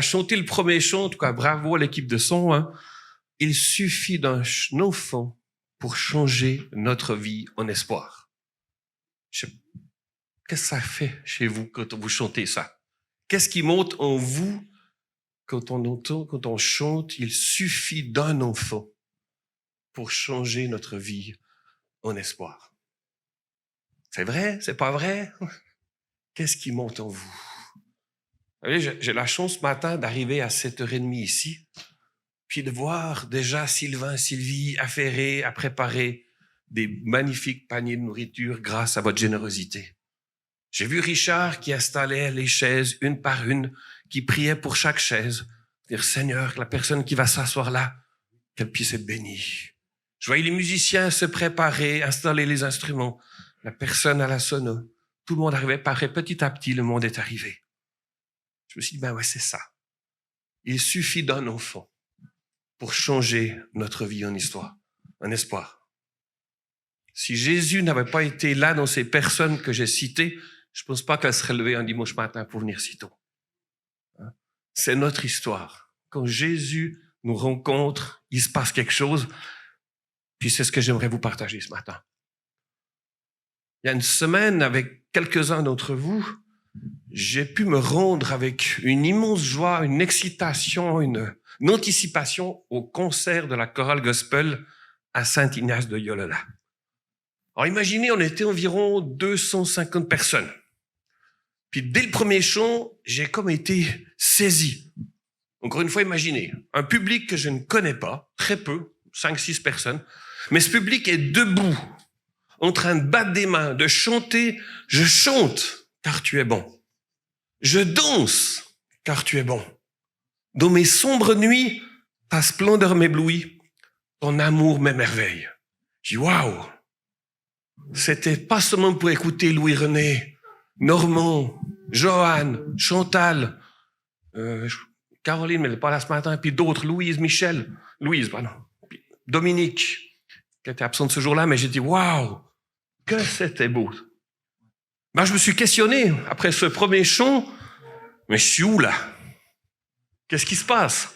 a chanté le premier chant, en tout cas bravo à l'équipe de son. Hein. Il suffit d'un enfant pour changer notre vie en espoir. Qu'est-ce que ça fait chez vous quand vous chantez ça? Qu'est-ce qui monte en vous quand on entend, quand on chante, il suffit d'un enfant pour changer notre vie en espoir? C'est vrai? C'est pas vrai? Qu'est-ce qui monte en vous? Vous voyez, j'ai la chance ce matin d'arriver à 7h30 ici, puis de voir déjà Sylvain, Sylvie affairés à préparer des magnifiques paniers de nourriture grâce à votre générosité. J'ai vu Richard qui installait les chaises une par une, qui priait pour chaque chaise, dire Seigneur, que la personne qui va s'asseoir là, qu'elle puisse être bénie. Je voyais les musiciens se préparer, installer les instruments, la personne à la sono. Tout le monde arrivait, pareil, petit à petit, le monde est arrivé. Je me suis dit, ben ouais, c'est ça. Il suffit d'un enfant pour changer notre vie en histoire, en espoir. Si Jésus n'avait pas été là dans ces personnes que j'ai citées, je ne pense pas qu'elle serait levée un dimanche matin pour venir si tôt. C'est notre histoire. Quand Jésus nous rencontre, il se passe quelque chose. Puis c'est ce que j'aimerais vous partager ce matin. Il y a une semaine, avec quelques-uns d'entre vous, j'ai pu me rendre avec une immense joie, une excitation, une anticipation au concert de la chorale gospel à Saint-Ignace de Yolola. Alors imaginez, on était environ 250 personnes. Puis dès le premier chant, j'ai comme été saisi. Encore une fois, imaginez, un public que je ne connais pas, très peu, 5-6 personnes, mais ce public est debout, en train de battre des mains, de chanter « Je chante, car tu es bon. Je danse, car tu es bon. Dans mes sombres nuits, ta splendeur m'éblouit, ton amour m'émerveille. » J'ai dit « Waouh !» C'était pas seulement pour écouter Louis-René, Normand, Johan, Chantal, Caroline, mais elle n'est pas là ce matin, puis d'autres, Louise, Dominique, qui était absente ce jour-là, mais j'ai dit, waouh, que c'était beau. Ben, je me suis questionné, après ce premier chant, mais je suis où là? Qu'est-ce qui se passe?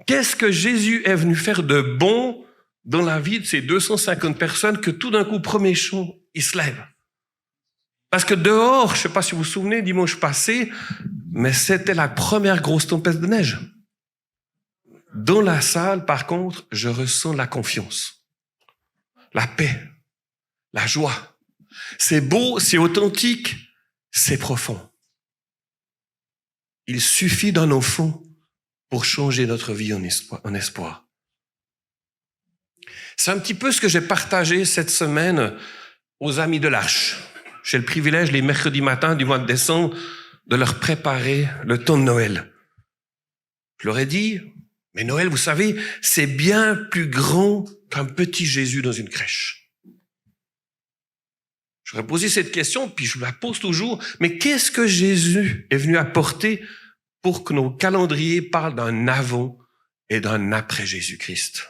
Qu'est-ce que Jésus est venu faire de bon dans la vie de ces 250 personnes que tout d'un coup, premier chant, il se lève? Parce que dehors, je ne sais pas si vous vous souvenez, dimanche passé, mais c'était la première grosse tempête de neige. Dans la salle, par contre, je ressens la confiance, la paix, la joie. C'est beau, c'est authentique, c'est profond. Il suffit d'un enfant pour changer notre vie en espoir. C'est un petit peu ce que j'ai partagé cette semaine aux Amis de l'Arche. J'ai le privilège, les mercredis matins du mois de décembre, de leur préparer le temps de Noël. Je leur ai dit, mais Noël, vous savez, c'est bien plus grand qu'un petit Jésus dans une crèche. J'aurais posé cette question, puis je la pose toujours, mais qu'est-ce que Jésus est venu apporter pour que nos calendriers parlent d'un avant et d'un après Jésus-Christ?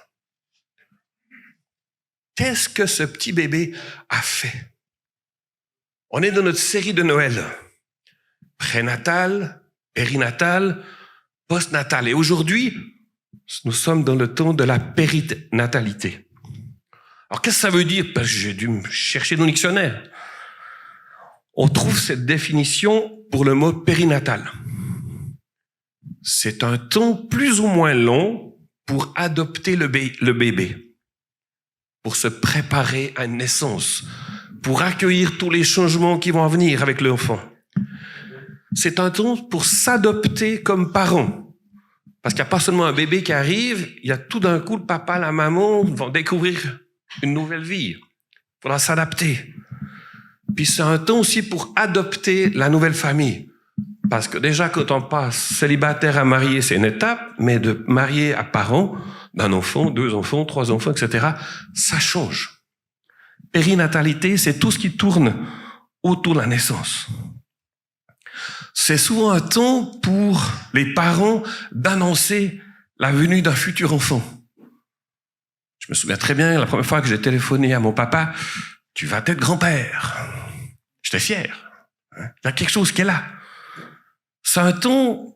Qu'est-ce que ce petit bébé a fait? On est dans notre série de Noël. Prénatal, périnatal, postnatal. Et aujourd'hui, nous sommes dans le temps de la périnatalité. Alors, qu'est-ce que ça veut dire? Parce que j'ai dû me chercher dans le dictionnaire. On trouve cette définition pour le mot périnatal. C'est un temps plus ou moins long pour adopter le bébé, pour se préparer à une naissance, pour accueillir tous les changements qui vont venir avec l'enfant. C'est un temps pour s'adopter comme parent. Parce qu'il n'y a pas seulement un bébé qui arrive, il y a tout d'un coup le papa, la maman vont découvrir une nouvelle vie. Il faudra s'adapter. Puis c'est un temps aussi pour adopter la nouvelle famille. Parce que déjà, quand on passe célibataire à marié, c'est une étape, mais de marié à parent, d'un enfant, 2 enfants, 3 enfants, etc., ça change. Périnatalité, c'est tout ce qui tourne autour de la naissance. C'est souvent un temps pour les parents d'annoncer la venue d'un futur enfant. Je me souviens très bien, la première fois que j'ai téléphoné à mon papa, « Tu vas être grand-père ». J'étais fier. Il y a quelque chose qui est là. C'est un temps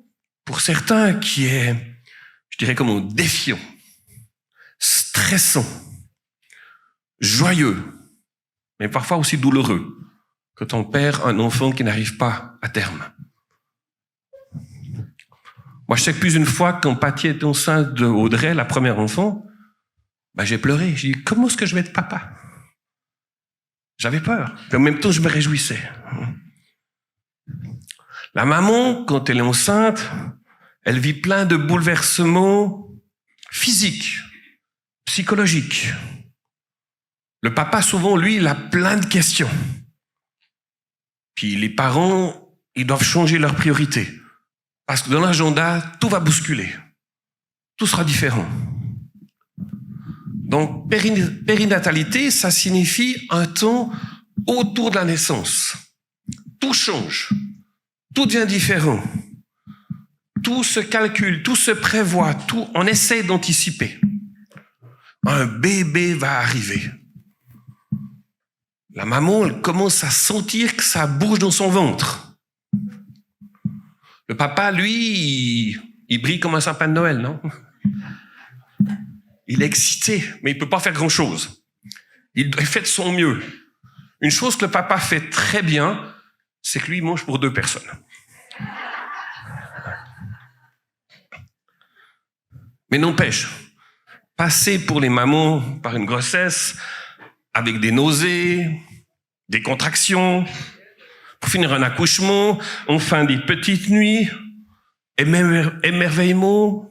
pour certains qui est, je dirais comme un défiant, stressant, joyeux, mais parfois aussi douloureux, quand on perd un enfant qui n'arrive pas à terme. Moi, je sais que plus d'une fois, quand Patty était enceinte de Audrey, la première enfant, j'ai pleuré. J'ai dit, comment est-ce que je vais être papa? J'avais peur. Mais en même temps, je me réjouissais. La maman, quand elle est enceinte, elle vit plein de bouleversements physiques, psychologiques. Le papa, souvent, lui, il a plein de questions. Puis les parents, ils doivent changer leurs priorités. Parce que dans l'agenda, tout va bousculer. Tout sera différent. Donc, périnatalité, ça signifie un temps autour de la naissance. Tout change. Tout devient différent. Tout se calcule, tout se prévoit, tout, on essaie d'anticiper. Un bébé va arriver. La maman, elle commence à sentir que ça bouge dans son ventre. Le papa, lui, il brille comme un sapin de Noël, non? Il est excité, mais il peut pas faire grand-chose. Il fait de son mieux. Une chose que le papa fait très bien, c'est que lui, il mange pour 2 personnes. Mais n'empêche, passer pour les mamans par une grossesse avec des nausées, des contractions, pour finir un accouchement, enfin des petites nuits, émerveillement,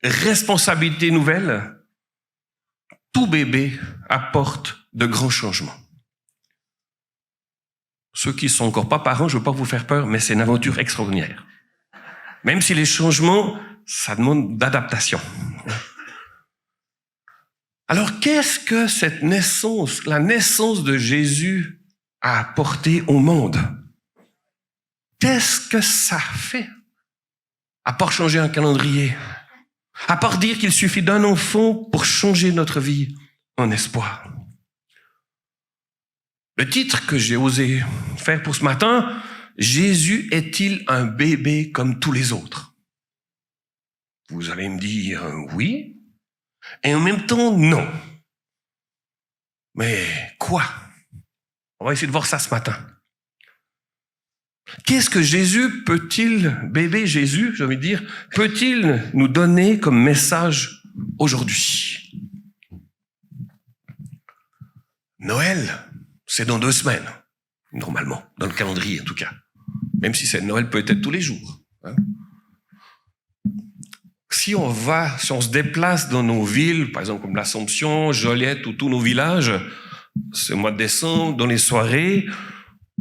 responsabilité nouvelle, tout bébé apporte de grands changements. Ceux qui sont encore pas parents, je veux pas vous faire peur, mais c'est une aventure extraordinaire. Même si les changements, ça demande d'adaptation. Alors, qu'est-ce que cette naissance, la naissance de Jésus a apporté au monde? Qu'est-ce que ça fait? À part changer un calendrier, à part dire qu'il suffit d'un enfant pour changer notre vie en espoir. Le titre que j'ai osé faire pour ce matin, Jésus est-il un bébé comme tous les autres? Vous allez me dire oui, et en même temps non. Mais quoi? On va essayer de voir ça ce matin. Qu'est-ce que Jésus bébé Jésus, j'ai envie de dire, peut-il nous donner comme message aujourd'hui? Noël, c'est dans 2 semaines, normalement, dans le calendrier en tout cas. Même si c'est Noël peut être tous les jours. Hein. Si on se déplace dans nos villes, par exemple comme l'Assomption, Joliette ou tous nos villages, ce mois de décembre, dans les soirées,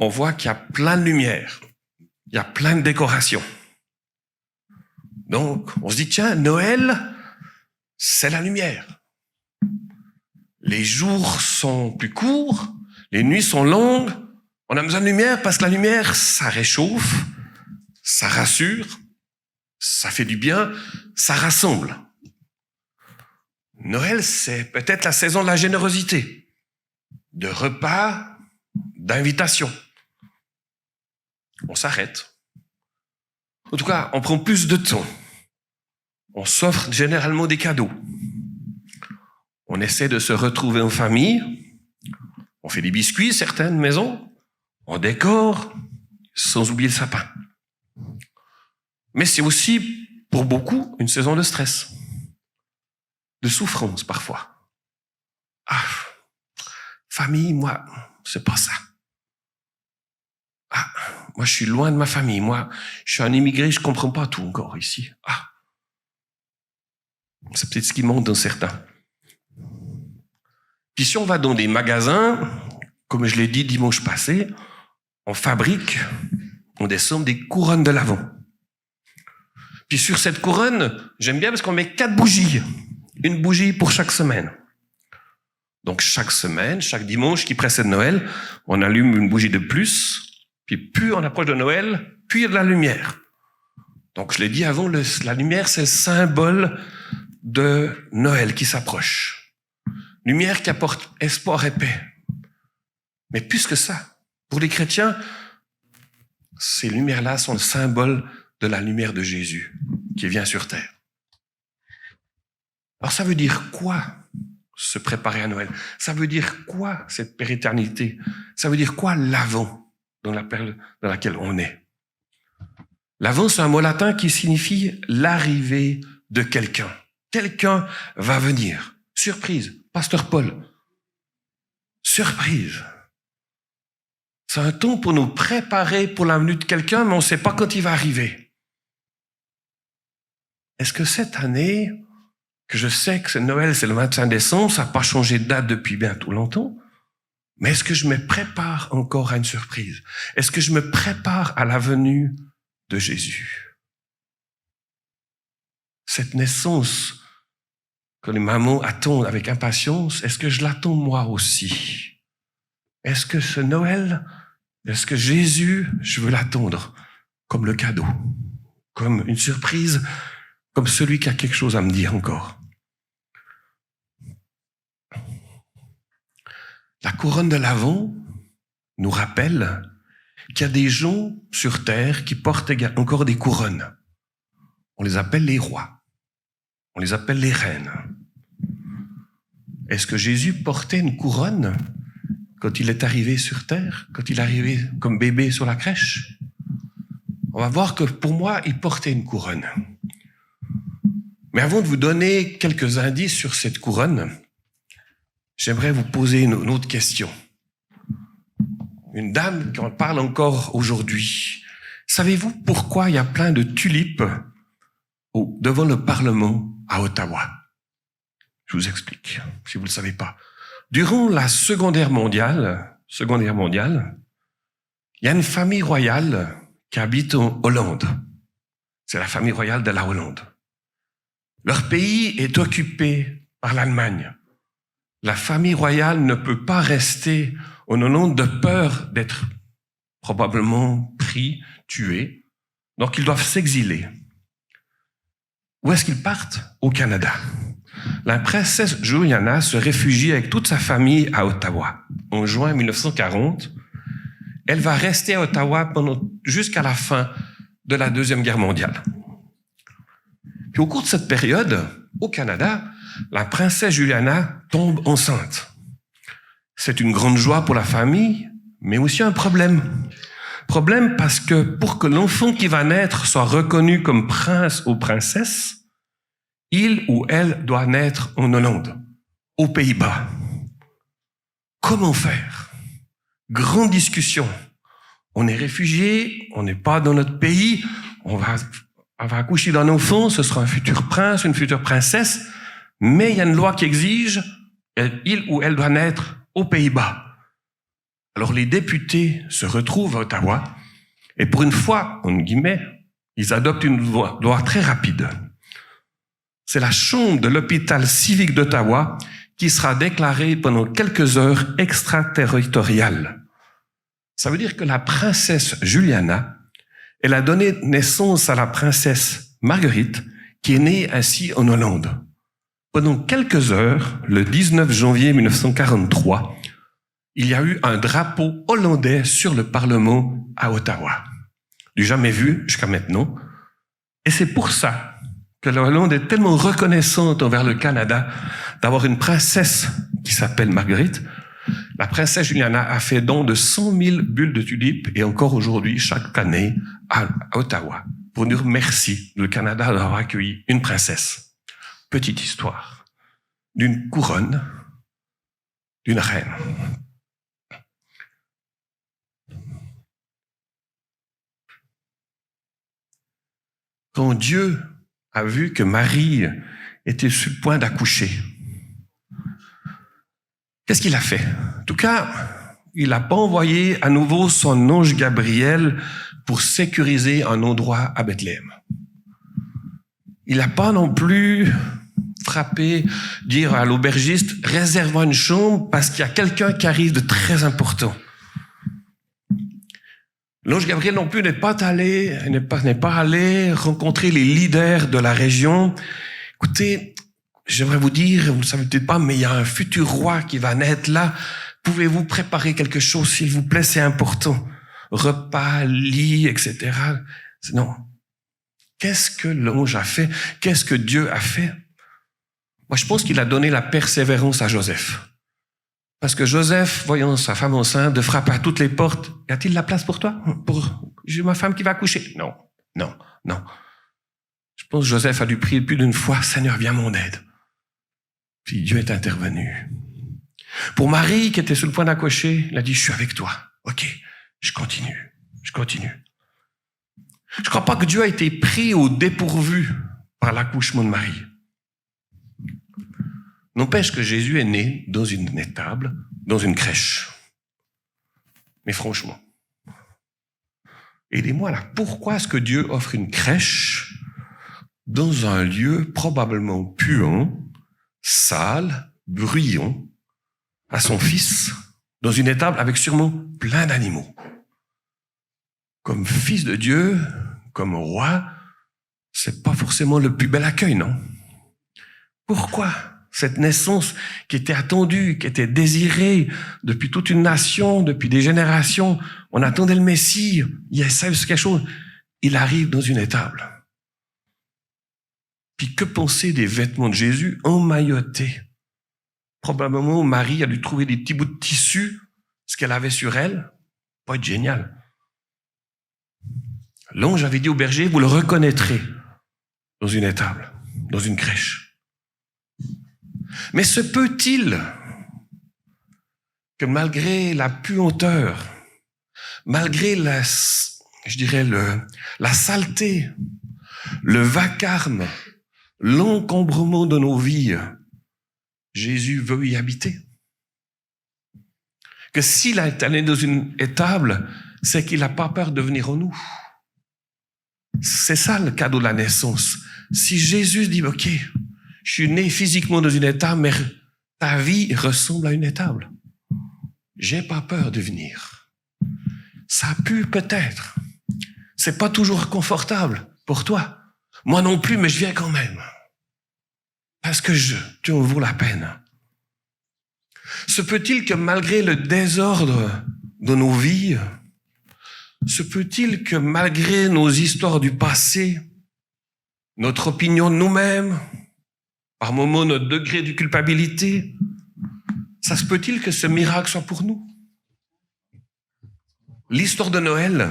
on voit qu'il y a plein de lumière, il y a plein de décorations. Donc, on se dit, tiens, Noël, c'est la lumière. Les jours sont plus courts, les nuits sont longues, on a besoin de lumière parce que la lumière, ça réchauffe, ça rassure, ça fait du bien, ça rassemble. Noël, c'est peut-être la saison de la générosité, de repas, d'invitations. On s'arrête. En tout cas, on prend plus de temps. On s'offre généralement des cadeaux. On essaie de se retrouver en famille. On fait des biscuits, certaines maisons. On décore, sans oublier le sapin. Mais c'est aussi, pour beaucoup, une saison de stress, de souffrance parfois. Ah, famille, moi, c'est pas ça. Ah, moi, je suis loin de ma famille. Moi, je suis un immigré, je comprends pas tout encore ici. Ah, c'est peut-être ce qui manque dans certains. Puis si on va dans des magasins, comme je l'ai dit dimanche passé, on fabrique, on descend des couronnes de l'Avent. Puis sur cette couronne, j'aime bien parce qu'on met 4 bougies. Une bougie pour chaque semaine. Donc chaque semaine, chaque dimanche qui précède Noël, on allume une bougie de plus. Puis plus on approche de Noël, plus il y a de la lumière. Donc je l'ai dit avant, la lumière c'est le symbole de Noël qui s'approche. Lumière qui apporte espoir et paix. Mais plus que ça, pour les chrétiens, ces lumières-là sont le symbole de la lumière de Jésus qui vient sur terre. Alors ça veut dire quoi se préparer à Noël? Ça veut dire quoi cette péréternité? Ça veut dire quoi l'avant dans la période dans laquelle on est? L'avant, c'est un mot latin qui signifie l'arrivée de quelqu'un. Quelqu'un va venir. Surprise, Pasteur Paul. Surprise. C'est un temps pour nous préparer pour la venue de quelqu'un, mais on ne sait pas quand il va arriver. Est-ce que cette année, que je sais que c'est Noël, c'est le 25 décembre, ça n'a pas changé de date depuis bientôt longtemps, mais est-ce que je me prépare encore à une surprise? Est-ce que je me prépare à la venue de Jésus? Cette naissance que les mamans attendent avec impatience, est-ce que je l'attends moi aussi? Est-ce que ce Noël, est-ce que Jésus, je veux l'attendre comme le cadeau, comme une surprise, comme celui qui a quelque chose à me dire encore? La couronne de l'Avent nous rappelle qu'il y a des gens sur terre qui portent encore des couronnes. On les appelle les rois. On les appelle les reines. Est-ce que Jésus portait une couronne quand il est arrivé sur terre, quand il est arrivé comme bébé sur la crèche? On va voir que pour moi, il portait une couronne. Mais avant de vous donner quelques indices sur cette couronne, j'aimerais vous poser une autre question. Une dame qui en parle encore aujourd'hui. Savez-vous pourquoi il y a plein de tulipes devant le Parlement à Ottawa? Je vous explique, si vous ne le savez pas. Durant la Seconde Guerre mondiale, il y a une famille royale qui habite en Hollande. C'est la famille royale de la Hollande. Leur pays est occupé par l'Allemagne. La famille royale ne peut pas rester en Hollande de peur d'être probablement pris, tué. Donc ils doivent s'exiler. Où est-ce qu'ils partent? Au Canada. La princesse Juliana se réfugie avec toute sa famille à Ottawa. En juin 1940, elle va rester à Ottawa jusqu'à la fin de la Deuxième Guerre mondiale. Puis au cours de cette période, au Canada, la princesse Juliana tombe enceinte. C'est une grande joie pour la famille, mais aussi un problème. Problème parce que pour que l'enfant qui va naître soit reconnu comme prince ou princesse, il ou elle doit naître en Hollande, aux Pays-Bas. Comment faire? Grande discussion. On est réfugié, on n'est pas dans notre pays, on va accoucher d'un enfant, ce sera un futur prince, une future princesse, mais il y a une loi qui exige, il ou elle doit naître aux Pays-Bas. Alors les députés se retrouvent à Ottawa, et pour une fois, en guillemets, ils adoptent une loi très rapide. C'est la chambre de l'hôpital civique d'Ottawa qui sera déclarée pendant quelques heures extraterritoriale. Ça veut dire que la princesse Juliana, elle a donné naissance à la princesse Marguerite, qui est née ainsi en Hollande. Pendant quelques heures, le 19 janvier 1943, il y a eu un drapeau hollandais sur le Parlement à Ottawa. Du jamais vu jusqu'à maintenant. Et c'est pour ça que la Hollande est tellement reconnaissante envers le Canada d'avoir une princesse qui s'appelle Marguerite. La princesse Juliana a fait don de 100 000 bulles de tulipes et encore aujourd'hui, chaque année, à Ottawa, pour dire merci le Canada d'avoir accueilli une princesse. Petite histoire d'une couronne, d'une reine. Quand Dieu a vu que Marie était sur le point d'accoucher, qu'est-ce qu'il a fait? En tout cas, il n'a pas envoyé à nouveau son ange Gabriel pour sécuriser un endroit à Bethléem. Il n'a pas non plus frappé, dire à l'aubergiste, réserve-moi une chambre parce qu'il y a quelqu'un qui arrive de très important. L'ange Gabriel non plus n'est pas allé rencontrer les leaders de la région. Écoutez, j'aimerais vous dire, vous ne le savez peut-être pas, mais il y a un futur roi qui va naître là. Pouvez-vous préparer quelque chose, s'il vous plaît, c'est important. Repas, lit, etc. Non. Qu'est-ce que l'ange a fait? Qu'est-ce que Dieu a fait? Moi, je pense qu'il a donné la persévérance à Joseph. Parce que Joseph, voyant sa femme enceinte, de frapper à toutes les portes, y a-t-il la place pour toi? J'ai ma femme qui va accoucher. Non. Je pense que Joseph a dû prier plus d'une fois, Seigneur, viens mon aide. Puis Dieu est intervenu. Pour Marie, qui était sur le point d'accoucher, il a dit, je suis avec toi. OK, je continue. Je crois pas que Dieu a été pris au dépourvu par l'accouchement de Marie. N'empêche que Jésus est né dans une étable, dans une crèche. Mais franchement, aidez-moi là, pourquoi est-ce que Dieu offre une crèche dans un lieu probablement puant, sale, bruyant, à son fils, dans une étable avec sûrement plein d'animaux? Comme fils de Dieu, comme roi, c'est pas forcément le plus bel accueil, non? Pourquoi cette naissance qui était attendue, qui était désirée depuis toute une nation, depuis des générations, on attendait le Messie, il y a quelque chose, il arrive dans une étable. Puis que penser des vêtements de Jésus emmaillotés? Probablement, Marie a dû trouver des petits bouts de tissu, ce qu'elle avait sur elle. Pas être génial. L'ange avait dit au berger, vous le reconnaîtrez dans une étable, dans une crèche. Mais se peut-il que malgré la puanteur, malgré la saleté, le vacarme, l'encombrement de nos vies, Jésus veut y habiter? Que s'il est allé dans une étable, c'est qu'il n'a pas peur de venir en nous. C'est ça le cadeau de la naissance. Si Jésus dit, OK, je suis né physiquement dans une étable, mais ta vie ressemble à une étable. J'ai pas peur de venir. Ça pue peut-être. C'est pas toujours confortable pour toi. Moi non plus, mais je viens quand même. Parce que tu en vaux la peine. Se peut-il que malgré le désordre de nos vies, se peut-il que malgré nos histoires du passé, notre opinion de nous-mêmes, par moments notre degré de culpabilité, ça se peut-il que ce miracle soit pour nous? L'histoire de Noël,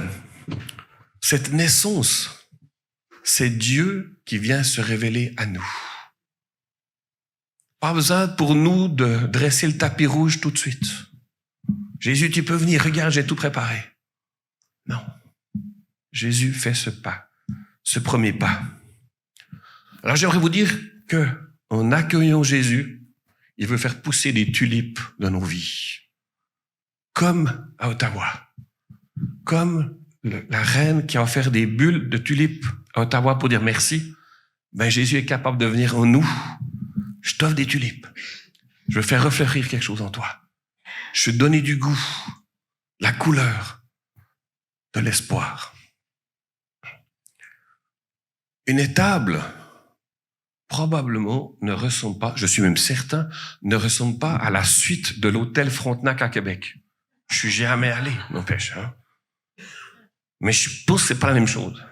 cette naissance, c'est Dieu qui vient se révéler à nous. Pas besoin pour nous de dresser le tapis rouge tout de suite. Jésus, tu peux venir, regarde, j'ai tout préparé. Non. Jésus fait ce pas, ce premier pas. Alors j'aimerais vous dire que en accueillant Jésus, il veut faire pousser des tulipes dans nos vies. Comme à Ottawa. Comme la reine qui a offert des bulles de tulipes à Ottawa pour dire merci. Ben Jésus est capable de venir en nous. Je t'offre des tulipes. Je veux faire refleurir quelque chose en toi. Je veux donner du goût, la couleur, de l'espoir. Une étable, probablement, ne ressemble pas, je suis même certain, ne ressemble pas à la suite de l'hôtel Frontenac à Québec. Je suis jamais allé, n'empêche. Mais je pense que c'est pas la même chose.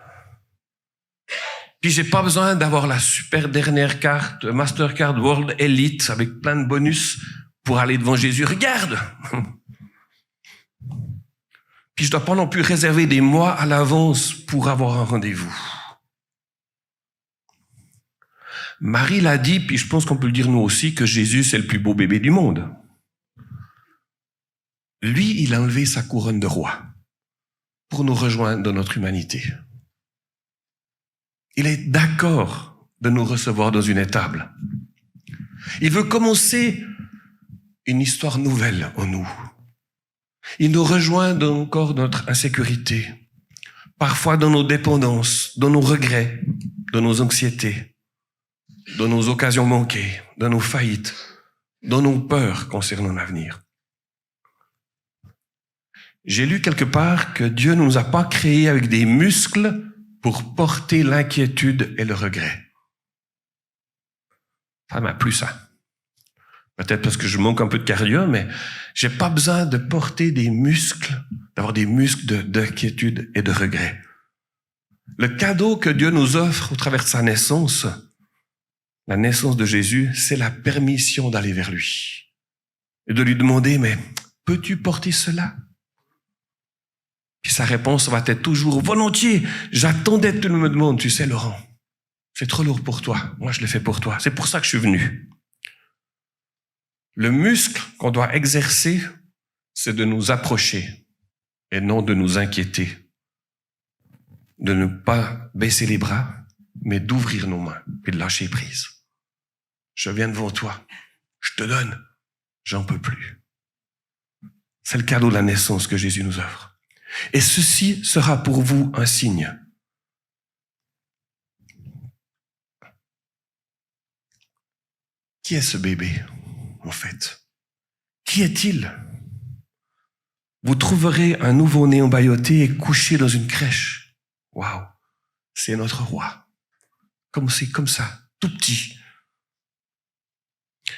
Puis j'ai pas besoin d'avoir la super dernière carte, Mastercard World Elite, avec plein de bonus pour aller devant Jésus. Regarde! Puis je dois pas non plus réserver des mois à l'avance pour avoir un rendez-vous. Marie l'a dit, puis je pense qu'on peut le dire nous aussi, que Jésus, c'est le plus beau bébé du monde. Lui, il a enlevé sa couronne de roi pour nous rejoindre dans notre humanité. Il est d'accord de nous recevoir dans une étable. Il veut commencer une histoire nouvelle en nous. Il nous rejoint dans encore notre insécurité, parfois dans nos dépendances, dans nos regrets, dans nos anxiétés, dans nos occasions manquées, dans nos faillites, dans nos peurs concernant l'avenir. J'ai lu quelque part que Dieu ne nous a pas créés avec des muscles pour porter l'inquiétude et le regret. Ça m'a plu, ça. Peut-être parce que je manque un peu de cardio, mais j'ai pas besoin de porter des muscles, d'avoir des muscles d'inquiétude et de regret. Le cadeau que Dieu nous offre au travers de sa naissance, la naissance de Jésus, c'est la permission d'aller vers lui. Et de lui demander, mais peux-tu porter cela? Puis sa réponse va être toujours, volontiers, j'attendais que tu me demandes, tu sais Laurent, c'est trop lourd pour toi, moi je l'ai fait pour toi, c'est pour ça que je suis venu. Le muscle qu'on doit exercer, c'est de nous approcher et non de nous inquiéter. De ne pas baisser les bras, mais d'ouvrir nos mains et de lâcher prise. Je viens devant toi, je te donne, j'en peux plus. C'est le cadeau de la naissance que Jésus nous offre. Et ceci sera pour vous un signe. Qui est ce bébé, en fait? Qui est-il? Vous trouverez un nouveau-né emmailloté et couché dans une crèche. Waouh, c'est notre roi. Comme ça, tout petit.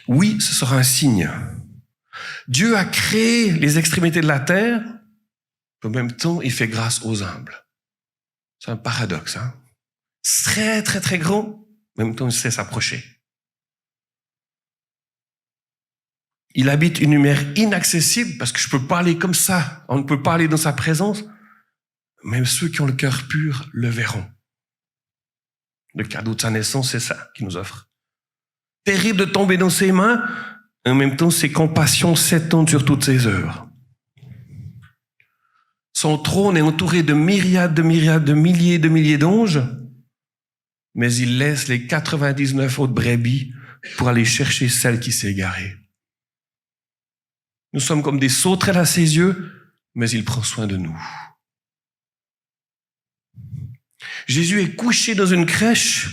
Oui, ce sera un signe. Dieu a créé les extrémités de la terre, en même temps, il fait grâce aux humbles. C'est un paradoxe, hein? Très, très, très grand, en même temps, il sait s'approcher. Il habite une lumière inaccessible parce que je peux pas aller comme ça. On ne peut pas aller dans sa présence. Même ceux qui ont le cœur pur le verront. Le cadeau de sa naissance, c'est ça qu'il nous offre. Terrible de tomber dans ses mains, en même temps, ses compassions s'étendent sur toutes ses œuvres. Son trône est entouré de myriades, de milliers d'anges, mais il laisse les 99 autres brebis pour aller chercher celle qui s'est égarée. Nous sommes comme des sauterelles à ses yeux, mais il prend soin de nous. Jésus est couché dans une crèche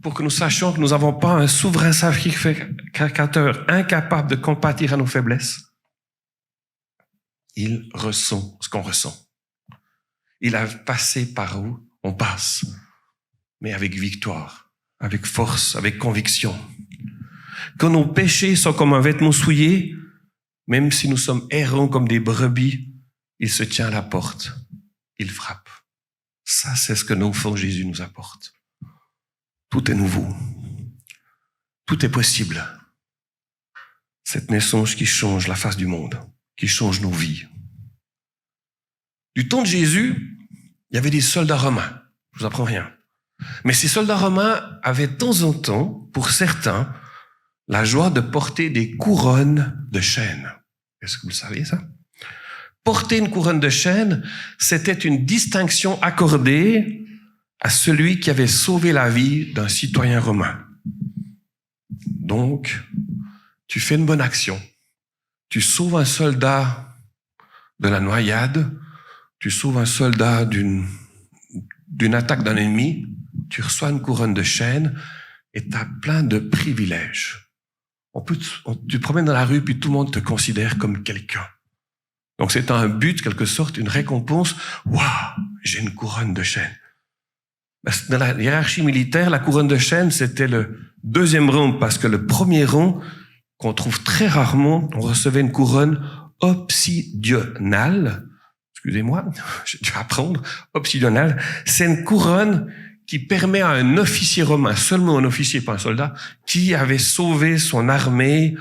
pour que nous sachions que nous n'avons pas un souverain sacrificateur incapable de compatir à nos faiblesses. Il ressent ce qu'on ressent. Il a passé par où on passe, mais avec victoire, avec force, avec conviction. Quand nos péchés sont comme un vêtement souillé, même si nous sommes errants comme des brebis, il se tient à la porte, il frappe. Ça, c'est ce que l'enfant Jésus nous apporte. Tout est nouveau. Tout est possible. Cette naissance qui change la face du monde, qui change nos vies. Du temps de Jésus, il y avait des soldats romains. Je vous apprends rien. Mais ces soldats romains avaient de temps en temps, pour certains, la joie de porter des couronnes de chêne. Est-ce que vous le saviez, ça? Porter une couronne de chêne, c'était une distinction accordée à celui qui avait sauvé la vie d'un citoyen romain. Donc, tu fais une bonne action. Tu sauves un soldat de la noyade, tu sauves un soldat d'une attaque d'un ennemi, tu reçois une couronne de chêne et tu as plein de privilèges. Tu te promènes dans la rue puis tout le monde te considère comme quelqu'un. Donc c'est un but, quelque sorte, une récompense. Waouh, j'ai une couronne de chêne. Dans la hiérarchie militaire, la couronne de chêne, c'était le deuxième rang parce que le premier rang, qu'on trouve très rarement, on recevait une couronne obsidionale. Excusez-moi, j'ai dû apprendre. Obsidionale, c'est une couronne qui permet à un officier romain, seulement un officier, pas un soldat, qui avait sauvé son armée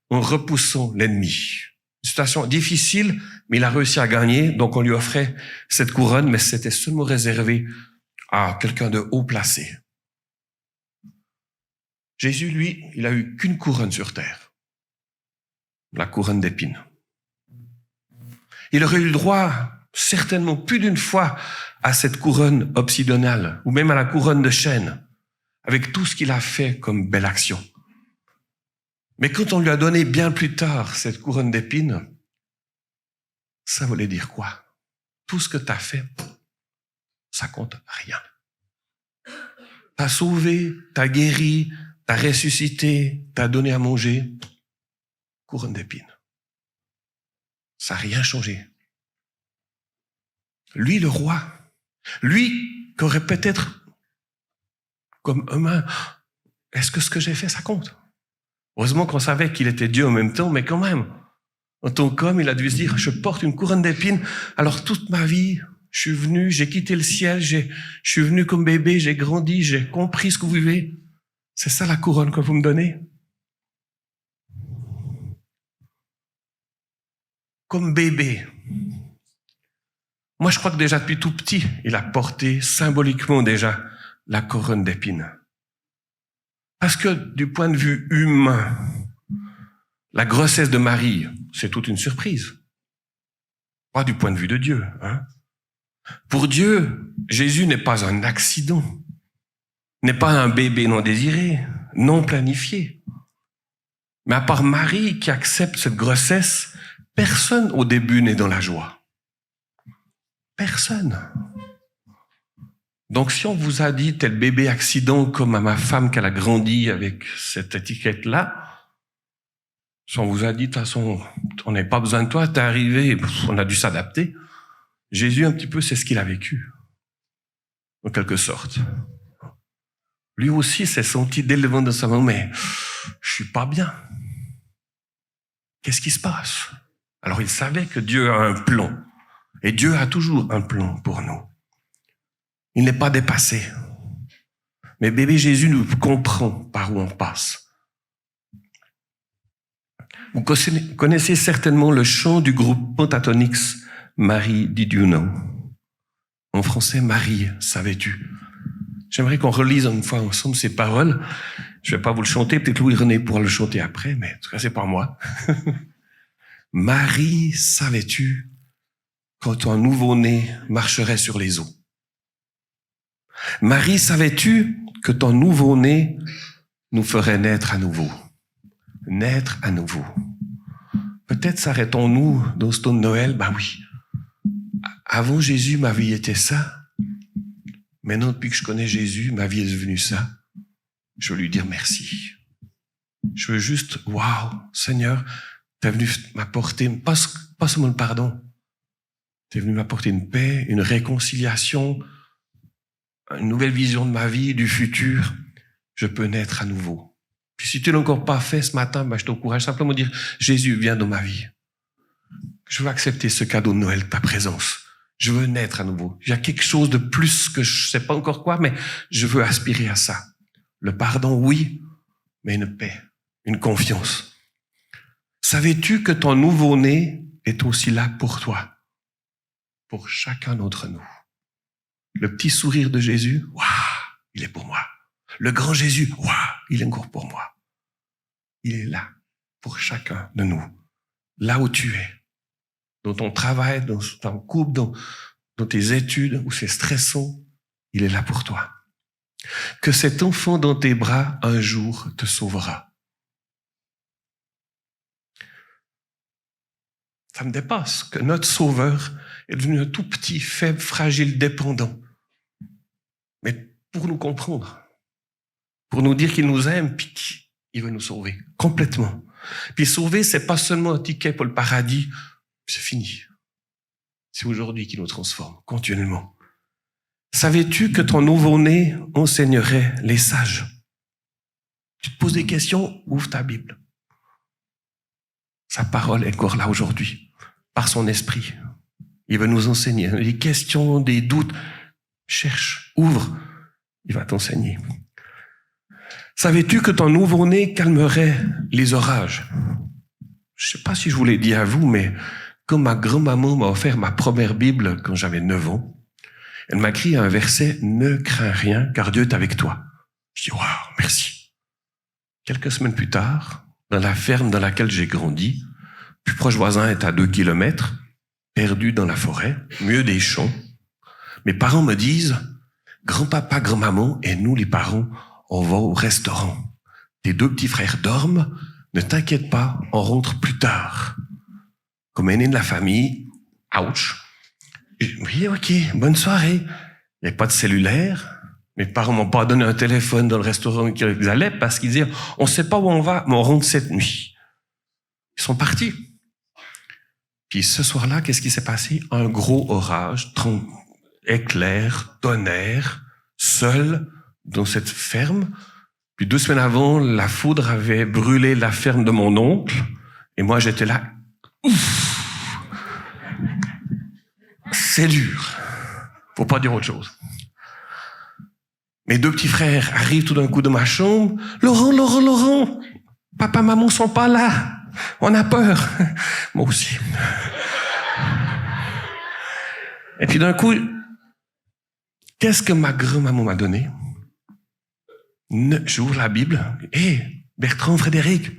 en repoussant l'ennemi. Une situation difficile, mais il a réussi à gagner, donc on lui offrait cette couronne, mais c'était seulement réservé à quelqu'un de haut placé. Jésus, lui, il a eu qu'une couronne sur terre. La couronne d'épines. Il aurait eu le droit, certainement plus d'une fois, à cette couronne obsidionale, ou même à la couronne de chêne, avec tout ce qu'il a fait comme belle action. Mais quand on lui a donné bien plus tard cette couronne d'épines, ça voulait dire quoi? Tout ce que tu as fait, ça compte rien. T'as sauvé, t'as guéri, t'as ressuscité, t'as donné à manger, couronne d'épines. Ça n'a rien changé. Lui, le roi, lui, qui aurait peut-être, comme humain, est-ce que ce que j'ai fait, ça compte? Heureusement qu'on savait qu'il était Dieu en même temps, mais quand même, en tant qu'homme, il a dû se dire, je porte une couronne d'épines, alors toute ma vie, Je suis venu, j'ai quitté le ciel, je suis venu comme bébé, j'ai grandi, j'ai compris ce que vous vivez. C'est ça la couronne que vous me donnez? Comme bébé. Moi, je crois que déjà depuis tout petit, il a porté symboliquement déjà la couronne d'épines. Parce que du point de vue humain, la grossesse de Marie, c'est toute une surprise. Pas du point de vue de Dieu. Hein? Pour Dieu, Jésus n'est pas un accident, n'est pas un bébé non désiré, non planifié. Mais à part Marie qui accepte cette grossesse, personne au début n'est dans la joie. Personne. Donc si on vous a dit tel bébé accident comme à ma femme qu'elle a grandi avec cette étiquette-là, si on vous a dit de toute façon, on n'a pas besoin de toi, t'es arrivé, on a dû s'adapter. Jésus un petit peu, c'est ce qu'il a vécu, en quelque sorte. Lui aussi s'est senti dès le ventre de sa maman, mais je suis pas bien. Qu'est-ce qui se passe? Alors il savait que Dieu a un plan. Et Dieu a toujours un plan pour nous. Il n'est pas dépassé. Mais bébé Jésus nous comprend par où on passe. Vous connaissez certainement le chant du groupe Pentatonix, Marie, did you know? En français, Marie, savais-tu? J'aimerais qu'on relise une fois ensemble ces paroles. Je vais pas vous le chanter, peut-être Louis-René pourra le chanter après, mais en tout cas, c'est pas moi. Marie, savais-tu quand un nouveau-né marcherait sur les eaux? Marie, savais-tu que ton nouveau-né nous ferait naître à nouveau? Naître à nouveau. Peut-être s'arrêtons-nous dans ce temps de Noël, ben oui. Avant Jésus, ma vie était ça. Maintenant, depuis que je connais Jésus, ma vie est devenue ça. Je veux lui dire merci. Je veux juste, waouh, Seigneur, t'es venu m'apporter, pas seulement le pardon, t'es venu m'apporter une paix, une réconciliation, une nouvelle vision de ma vie, du futur. Je peux naître à nouveau. Puis si tu l'as encore pas fait ce matin, ben je t'encourage simplement à dire, Jésus, viens dans ma vie. Je veux accepter ce cadeau de Noël, ta présence. Je veux naître à nouveau. Il y a quelque chose de plus que je sais pas encore quoi, mais je veux aspirer à ça. Le pardon, oui, mais une paix, une confiance. Savais-tu que ton nouveau-né est aussi là pour toi? Pour chacun d'entre nous. Le petit sourire de Jésus, waouh, il est pour moi. Le grand Jésus, waouh, il est encore pour moi. Il est là pour chacun de nous. Là où tu es. Dans ton travail, dans ton couple, dans tes études, où c'est stressant, il est là pour toi. Que cet enfant dans tes bras, un jour, te sauvera. Ça me dépasse que notre Sauveur est devenu un tout petit, faible, fragile, dépendant. Mais pour nous comprendre, pour nous dire qu'il nous aime, puis qu'il veut nous sauver complètement. Puis sauver, c'est pas seulement un ticket pour le paradis, c'est fini. C'est aujourd'hui qu'il nous transforme, continuellement. Savais-tu que ton nouveau-né enseignerait les sages? Tu te poses des questions, ouvre ta Bible. Sa parole est encore là aujourd'hui, par son esprit. Il va nous enseigner. Des questions, des doutes, cherche, ouvre, il va t'enseigner. Savais-tu que ton nouveau-né calmerait les orages? Je sais pas si je vous l'ai dit à vous, mais quand ma grand-maman m'a offert ma première Bible quand j'avais 9 ans, elle m'a écrit un verset « Ne crains rien, car Dieu est avec toi ». Je dis « Waouh, merci ». Quelques semaines plus tard, dans la ferme dans laquelle j'ai grandi, le plus proche voisin est à 2 kilomètres, perdu dans la forêt, mieux des champs. Mes parents me disent « Grand-papa, grand-maman et nous les parents, on va au restaurant. Tes 2 petits frères dorment, ne t'inquiète pas, on rentre plus tard. » Comme aîné de la famille, ouch. Oui, ok, bonne soirée. Il n'y avait pas de cellulaire. Mes parents m'ont pas donné un téléphone dans le restaurant qu'ils allaient parce qu'ils disaient, on ne sait pas où on va, mais on rentre cette nuit. Ils sont partis. Puis ce soir-là, qu'est-ce qui s'est passé? Un gros orage, éclair, tonnerre, seul dans cette ferme. Puis 2 semaines avant, la foudre avait brûlé la ferme de mon oncle. Et moi, j'étais là. Ouf! C'est dur. Faut pas dire autre chose. Mes deux petits frères arrivent tout d'un coup de ma chambre. Laurent, papa, maman sont pas là. On a peur. Moi aussi. Et puis d'un coup, qu'est-ce que ma grand-maman m'a donné? J'ouvre la Bible. Bertrand, Frédéric,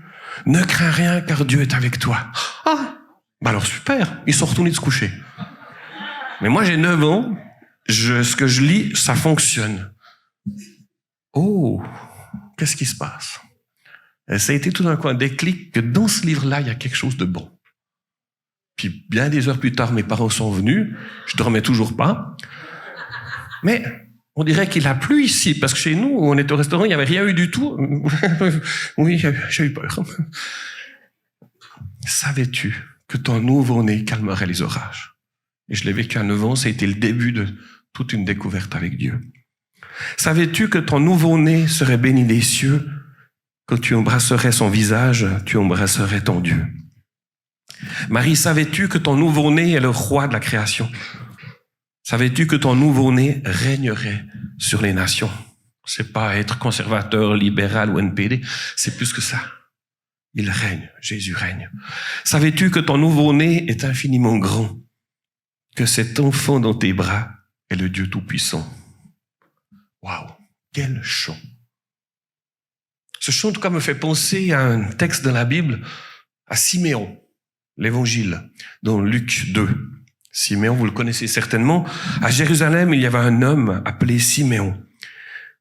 ne crains rien car Dieu est avec toi. Ah, bah alors super, ils sont retournés de se coucher. Mais moi j'ai 9 ans, ce que je lis, ça fonctionne. Oh, qu'est-ce qui se passe? Et ça a été tout d'un coup un déclic que dans ce livre-là, il y a quelque chose de bon. Puis bien des heures plus tard, mes parents sont venus, je dormais toujours pas. Mais on dirait qu'il a plu ici, parce que chez nous, on est au restaurant, il n'y avait rien eu du tout. Oui, j'ai eu peur. Savais-tu que ton nouveau-né calmerait les orages? Et je l'ai vécu à 9 ans, ça a été le début de toute une découverte avec Dieu. Savais-tu que ton nouveau-né serait béni des cieux? Quand tu embrasserais son visage, tu embrasserais ton Dieu. Marie, savais-tu que ton nouveau-né est le roi de la création? Savais-tu que ton nouveau-né régnerait sur les nations? C'est pas être conservateur, libéral ou NPD, c'est plus que ça. Il règne, Jésus règne. Savais-tu que ton nouveau-né est infiniment grand? Que cet enfant dans tes bras est le Dieu Tout-Puissant. Waouh, quel chant! Ce chant, en tout cas, me fait penser à un texte de la Bible, à Siméon, l'évangile, dans Luc 2. Siméon, vous le connaissez certainement. À Jérusalem, il y avait un homme appelé Siméon.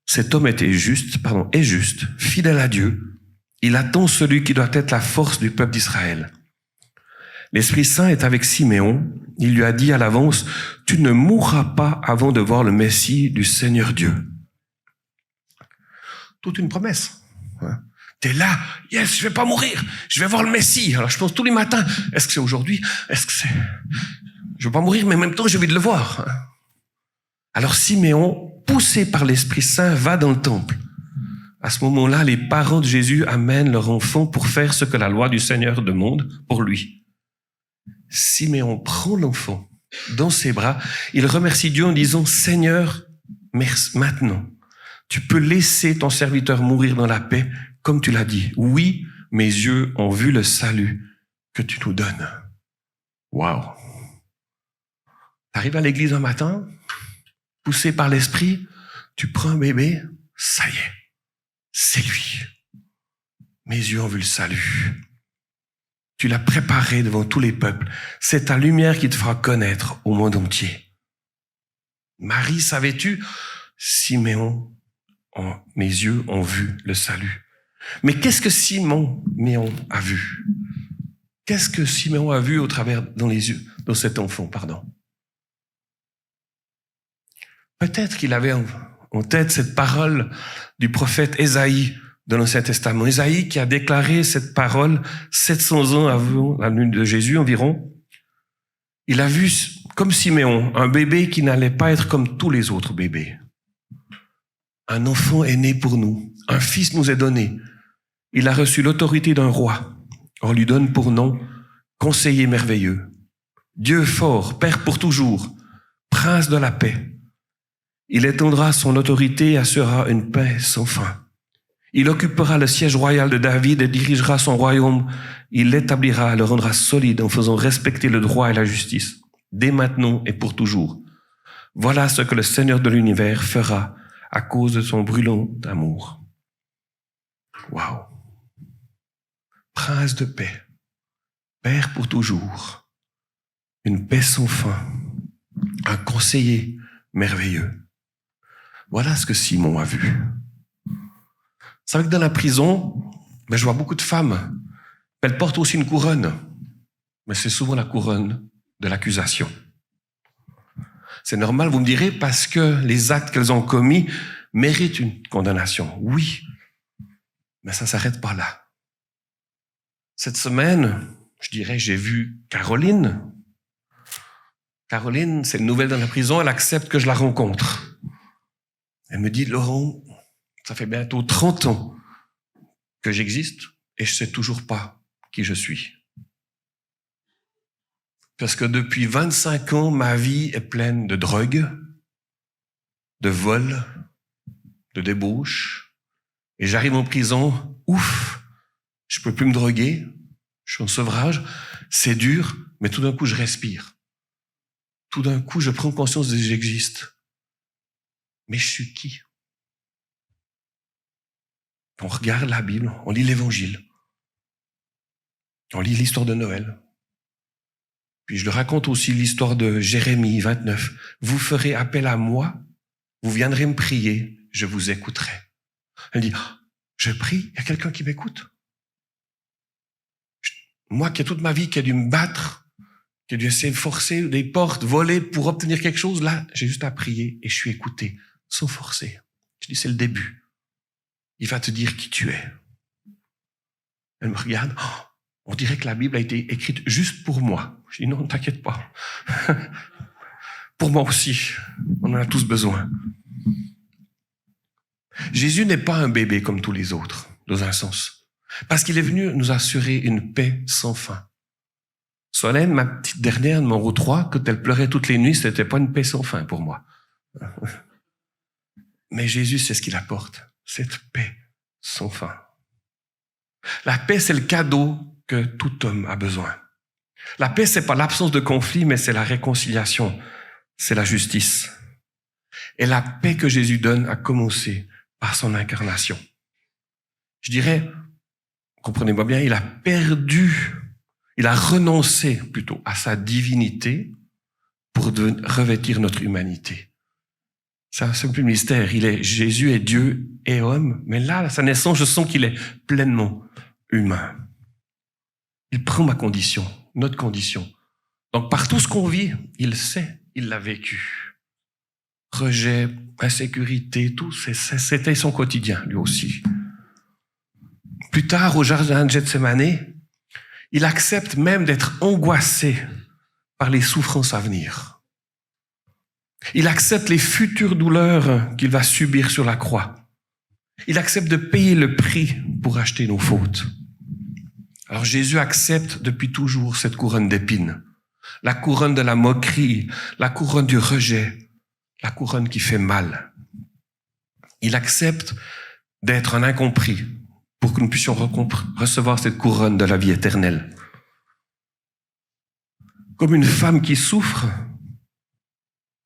Cet homme est juste, fidèle à Dieu. Il attend celui qui doit être la force du peuple d'Israël. L'Esprit Saint est avec Siméon. Il lui a dit à l'avance, « Tu ne mourras pas avant de voir le Messie du Seigneur Dieu. » Toute une promesse. T'es là, yes, je vais pas mourir, je vais voir le Messie. Alors je pense tous les matins, est-ce que c'est aujourd'hui? Est-ce que c'est... Je vais pas mourir, mais en même temps, j'ai envie de le voir. Alors Siméon, poussé par l'Esprit Saint, va dans le temple. À ce moment-là, les parents de Jésus amènent leur enfant pour faire ce que la loi du Seigneur demande pour lui. Siméon prend l'enfant dans ses bras. Il remercie Dieu en disant, « Seigneur, merci, maintenant, tu peux laisser ton serviteur mourir dans la paix, comme tu l'as dit. Oui, mes yeux ont vu le salut que tu nous donnes. » Waouh! T'arrives à l'église un matin, poussé par l'esprit, tu prends un bébé, ça y est, c'est lui. Mes yeux ont vu le salut. Tu l'as préparé devant tous les peuples. C'est ta lumière qui te fera connaître au monde entier. Marie, savais-tu? Siméon, mes yeux ont vu le salut. Mais qu'est-ce que Siméon a vu? Qu'est-ce que Siméon a vu au travers, dans les yeux, dans cet enfant, pardon? Peut-être qu'il avait en tête cette parole du prophète Ésaïe de l'Ancien Testament. Ésaïe qui a déclaré cette parole 700 ans avant la venue de Jésus environ. Il a vu, comme Siméon, un bébé qui n'allait pas être comme tous les autres bébés. Un enfant est né pour nous. Un fils nous est donné. Il a reçu l'autorité d'un roi. On lui donne pour nom conseiller merveilleux. Dieu fort, Père pour toujours, prince de la paix. Il étendra son autorité et assurera une paix sans fin. Il occupera le siège royal de David et dirigera son royaume. Il l'établira, le rendra solide en faisant respecter le droit et la justice, dès maintenant et pour toujours. Voilà ce que le Seigneur de l'univers fera à cause de son brûlant amour. Waouh! Prince de paix, Père pour toujours, une paix sans fin, un conseiller merveilleux. Voilà ce que Simon a vu. C'est vrai que dans la prison, je vois beaucoup de femmes. Elles portent aussi une couronne, mais c'est souvent la couronne de l'accusation. C'est normal, vous me direz, parce que les actes qu'elles ont commis méritent une condamnation. Oui, mais ça ne s'arrête pas là. Cette semaine, je dirais, j'ai vu Caroline. Caroline, c'est une nouvelle dans la prison, elle accepte que je la rencontre. Elle me dit, Laurent, ça fait bientôt 30 ans que j'existe et je ne sais toujours pas qui je suis. Parce que depuis 25 ans, ma vie est pleine de drogue, de vol, de débauche. Et j'arrive en prison, ouf, je peux plus me droguer, je suis en sevrage, c'est dur, mais tout d'un coup, je respire. Tout d'un coup, je prends conscience que j'existe. Mais je suis qui? On regarde la Bible, on lit l'Évangile, on lit l'histoire de Noël. Puis je le raconte aussi l'histoire de Jérémie 29. Vous ferez appel à moi, vous viendrez me prier, je vous écouterai. Elle dit, je prie, il y a quelqu'un qui m'écoute. Moi qui ai toute ma vie, qui ai dû me battre, qui ai dû essayer de forcer des portes, voler pour obtenir quelque chose, là, j'ai juste à prier et je suis écouté, sans forcer. Je dis, c'est le début. Il va te dire qui tu es. Elle me regarde, on dirait que la Bible a été écrite juste pour moi. Je dis, non, ne t'inquiète pas. Pour moi aussi, on en a tous besoin. Jésus n'est pas un bébé comme tous les autres, dans un sens. Parce qu'il est venu nous assurer une paix sans fin. Solène, ma petite dernière, numéro 3, quand elle pleurait toutes les nuits, c'était pas une paix sans fin pour moi. Mais Jésus, c'est ce qu'il apporte. Cette paix sans fin. La paix, c'est le cadeau que tout homme a besoin. La paix, c'est pas l'absence de conflit, mais c'est la réconciliation. C'est la justice. Et la paix que Jésus donne a commencé par son incarnation. Je dirais, comprenez-moi bien, il a renoncé plutôt à sa divinité pour revêtir notre humanité. C'est un simple mystère. Jésus est Dieu et homme, mais là, à sa naissance, je sens qu'il est pleinement humain. Il prend ma condition, notre condition. Donc, par tout ce qu'on vit, il sait, il l'a vécu. Rejet, insécurité, tout, c'était son quotidien, lui aussi. Plus tard, au jardin de Gethsémani, il accepte même d'être angoissé par les souffrances à venir. Il accepte les futures douleurs qu'il va subir sur la croix. Il accepte de payer le prix pour acheter nos fautes. Alors Jésus accepte depuis toujours cette couronne d'épines, la couronne de la moquerie, la couronne du rejet, la couronne qui fait mal. Il accepte d'être un incompris pour que nous puissions recevoir cette couronne de la vie éternelle. Comme une femme qui souffre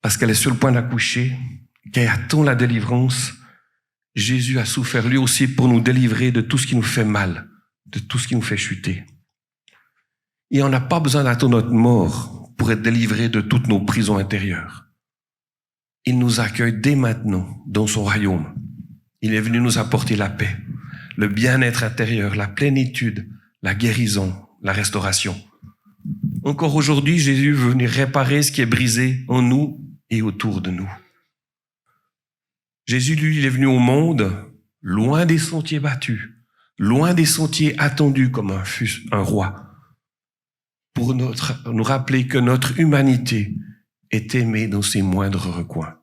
parce qu'elle est sur le point d'accoucher, qu'elle attend la délivrance, Jésus a souffert lui aussi pour nous délivrer de tout ce qui nous fait mal, de tout ce qui nous fait chuter. Et on n'a pas besoin d'attendre notre mort pour être délivré de toutes nos prisons intérieures. Il nous accueille dès maintenant dans son royaume. Il est venu nous apporter la paix, le bien-être intérieur, la plénitude, la guérison, la restauration. Encore aujourd'hui, Jésus veut venir réparer ce qui est brisé en nous et autour de nous. Jésus, lui, il est venu au monde, loin des sentiers battus, loin des sentiers attendus comme un roi, pour nous rappeler que notre humanité est aimée dans ses moindres recoins.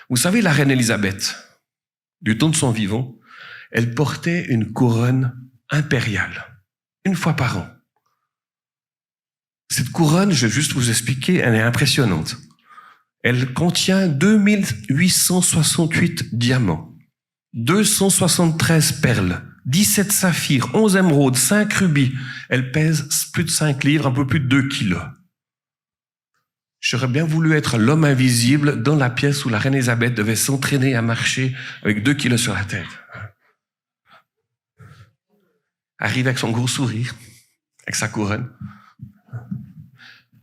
Vous savez, la reine Élisabeth, du temps de son vivant, elle portait une couronne impériale, une fois par an. Cette couronne, je vais juste vous expliquer, elle est impressionnante. Elle contient 2868 diamants, 273 perles, 17 saphirs, 11 émeraudes, 5 rubis. Elle pèse plus de 5 livres, un peu plus de 2 kilos. J'aurais bien voulu être l'homme invisible dans la pièce où la reine Élisabeth devait s'entraîner à marcher avec 2 kilos sur la tête. Arrive avec son gros sourire, avec sa couronne.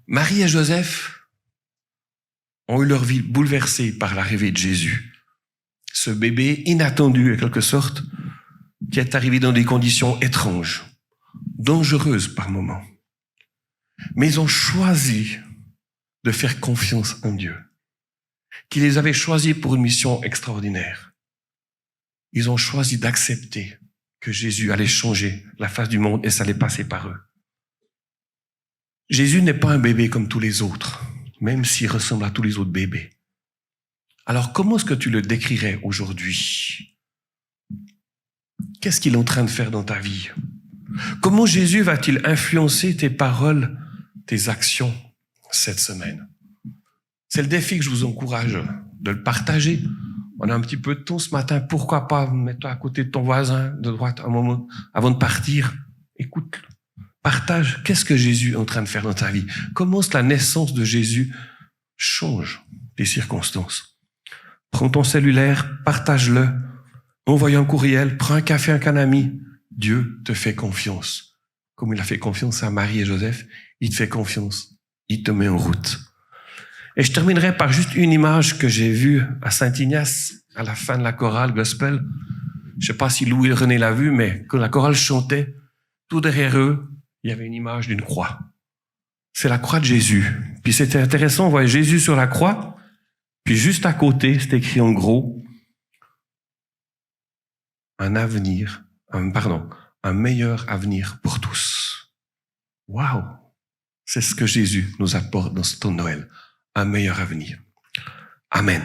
Marie et Joseph ont eu leur vie bouleversée par l'arrivée de Jésus. Ce bébé inattendu, en quelque sorte, qui est arrivé dans des conditions étranges, dangereuses par moments. Mais ils ont choisi de faire confiance en Dieu, qui les avait choisis pour une mission extraordinaire. Ils ont choisi d'accepter que Jésus allait changer la face du monde et ça allait passer par eux. Jésus n'est pas un bébé comme tous les autres, même s'il ressemble à tous les autres bébés. Alors comment est-ce que tu le décrirais aujourd'hui? Qu'est-ce qu'il est en train de faire dans ta vie? Comment Jésus va-t-il influencer tes paroles, tes actions cette semaine? C'est le défi que je vous encourage de le partager. On a un petit peu de temps ce matin. Pourquoi pas mettre à côté de ton voisin de droite un moment avant de partir. Écoute, partage. Qu'est-ce que Jésus est en train de faire dans ta vie? Comment la naissance de Jésus change les circonstances? Prends ton cellulaire, partage-le. Envoie un courriel, prends un café avec un ami. Dieu te fait confiance. Comme il a fait confiance à Marie et Joseph, il te fait confiance. Il te met en route. Et je terminerai par juste une image que j'ai vue à Saint-Ignace, à la fin de la chorale gospel. Je sais pas si Louis René l'a vu, mais quand la chorale chantait, tout derrière eux, il y avait une image d'une croix. C'est la croix de Jésus. Puis c'était intéressant, on voyait Jésus sur la croix, puis juste à côté, c'était écrit en gros, un meilleur avenir pour tous. Waouh! C'est ce que Jésus nous apporte dans ce temps de Noël. Un meilleur avenir. Amen.